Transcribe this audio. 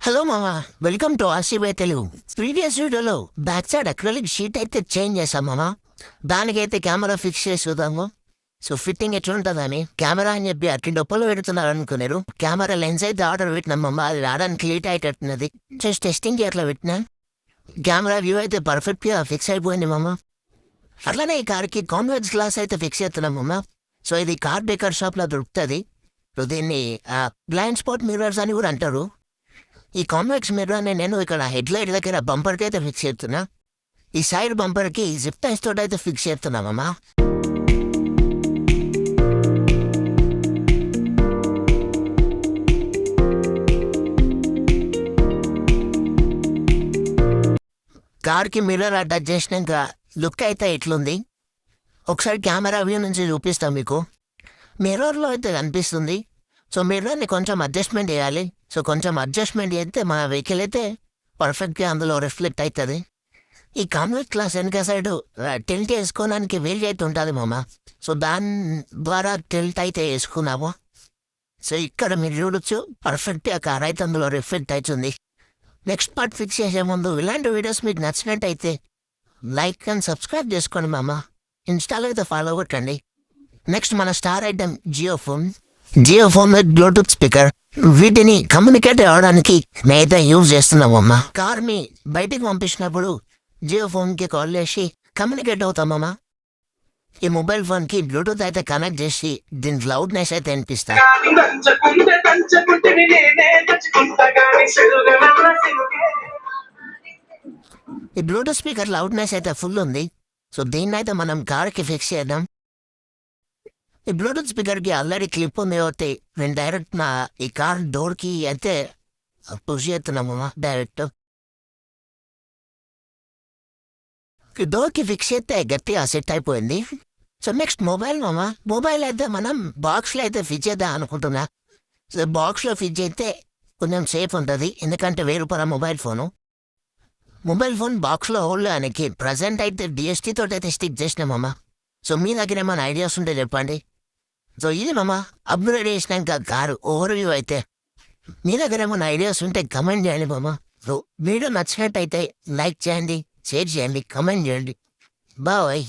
Hello మామ, welcome to RCB Telugu. Previous వీడియోలో back side acrylic sheet అయితే చేంజ్ చేసాం మామ. దానికైతే కెమెరా ఫిక్స్ చేసి చూద్దాము. సో ఫిట్టింగ్ ఎట్లుంటుందని కెమెరా అని చెప్పి అట్లా డొప్పలు పెడుతున్నారు అనుకున్నారు. కెమెరా లెన్స్ అయితే ఆర్డర్ పెట్టినాం మామ. అది రావడానికి లేట్ అయ్యేటట్టున్నది. జస్ట్ టెస్టింగ్కి అట్లా పెట్టినా. కెమెరా వ్యూ అయితే పర్ఫెక్ట్గా ఫిక్స్ అయిపోయింది మామ. అట్లనే ఈ కార్కి కాన్వెక్స్ గ్లాస్ అయితే ఫిక్స్ చేస్తున్నాం మామ. సో ఇది కార్ డెకర్ షాప్లో దొరుకుతుంది. సో దీన్ని బ్లైండ్ స్పాట్ మిర్రర్స్ అని కూడా అంటారు. ఈ కాన్వెక్స్ మిర్రర్ నేను ఇక్కడ హెడ్ లైట్ దగ్గర బంపర్కి అయితే ఫిక్స్ చేస్తున్నా. ఈ సైడ్ బంపర్కి జిప్ టైస్ తోటి అయితే ఫిక్స్ చేస్తున్నామమ్మా. కార్కి మిర్రర్ అటాచ్ చేసినాక లుక్ అయితే ఎట్లుంది ఒకసారి కెమెరా వ్యూ నుంచి చూపిస్తాం మీకు. మిర్రర్లో అయితే కనిపిస్తుంది. సో మిర్రర్ని కొంచెం అడ్జస్ట్మెంట్ చేయాలి. సో కొంచెం అడ్జస్ట్మెంట్ చేస్తే మన వెహికల్ అయితే పర్ఫెక్ట్గా అందులో రిఫ్లెక్ట్ అవుతుంది. ఈ కాన్వెక్స్ గ్లాస్ వెనక సైడ్ టిల్ట్ వేసుకోవడానికి వీలు అయితే ఉంటుంది మామ. సో దాని ద్వారా టిల్ట్ అయితే వేసుకున్నాము. సో ఇక్కడ మీరు చూడొచ్చు పర్ఫెక్ట్గా కార్ అయితే అందులో రిఫ్లెక్ట్ అవుతుంది. నెక్స్ట్ పార్ట్ ఫిక్స్ చేసే ముందు ఇలాంటి వీడియోస్ మీకు నచ్చినట్టయితే లైక్ అండ్ సబ్స్క్రైబ్ చేసుకోండి మామ. ఇన్స్టాలో అయితే ఫాలో కొట్టండి. నెక్స్ట్ మన star item Jio phone with bluetooth speaker. వీటిని కమ్యూనికేట్ అవ్వడానికి నేనైతే యూజ్ చేస్తున్నామమ్మా. కార్ని బయటికి పంపించినప్పుడు జియో ఫోన్కి కాల్ చేసి కమ్యూనికేట్ అవుతామమ్మా. ఈ మొబైల్ ఫోన్కి బ్లూటూత్ అయితే కనెక్ట్ చేసి దీని లౌడ్నెస్ అయితే వినిపిస్తా. ఈ బ్లూటూత్ స్పీకర్ లౌడ్నెస్ అయితే ఫుల్ ఉంది. సో దీన్ని అయితే మనం కార్కి ఫిక్స్ చేద్దాం. ఈ బ్లూటూత్ స్పీకర్కి ఆల్రెడీ క్లిప్ ఉంది కాబట్టి నేను డైరెక్ట్ నా ఈ కార్ డోర్కి అయితే పుష్ చేస్తున్నాము డైరెక్ట్. డోర్కి ఫిక్స్ చేస్తే గట్టిగా సెట్ అయిపోయింది. సో నెక్స్ట్ మొబైల్ మొబైల్ అయితే మనం బాక్స్లో అయితే ఫిట్ చేద్దాం అనుకుంటున్నా. సో బాక్స్లో ఫిట్ చేస్తే కొంచెం సేఫ్ ఉంటుంది. ఎందుకంటే ₹1000 మొబైల్ ఫోన్ బాక్స్లో హోల్డ్ ఆయనకి ప్రజెంట్ అయితే డిఎస్టీ తోటి అయితే స్టిక్ చేసినామమ్మా. సో మీ దగ్గర ఏమైనా ఐడియాస్ ఉంటే చెప్పండి. సో ఇది మామ అప్గ్రేడ్ చేసినాక కారు ఓవర్ వ్యూ అయితే. మీ దగ్గర ఏమైనా ఐడియాస్ ఉంటే కమెంట్ చేయండి మామ. సో వీడియో నచ్చినట్టయితే లైక్ చేయండి, షేర్ చేయండి, కమెంట్ చేయండి. బాయ్.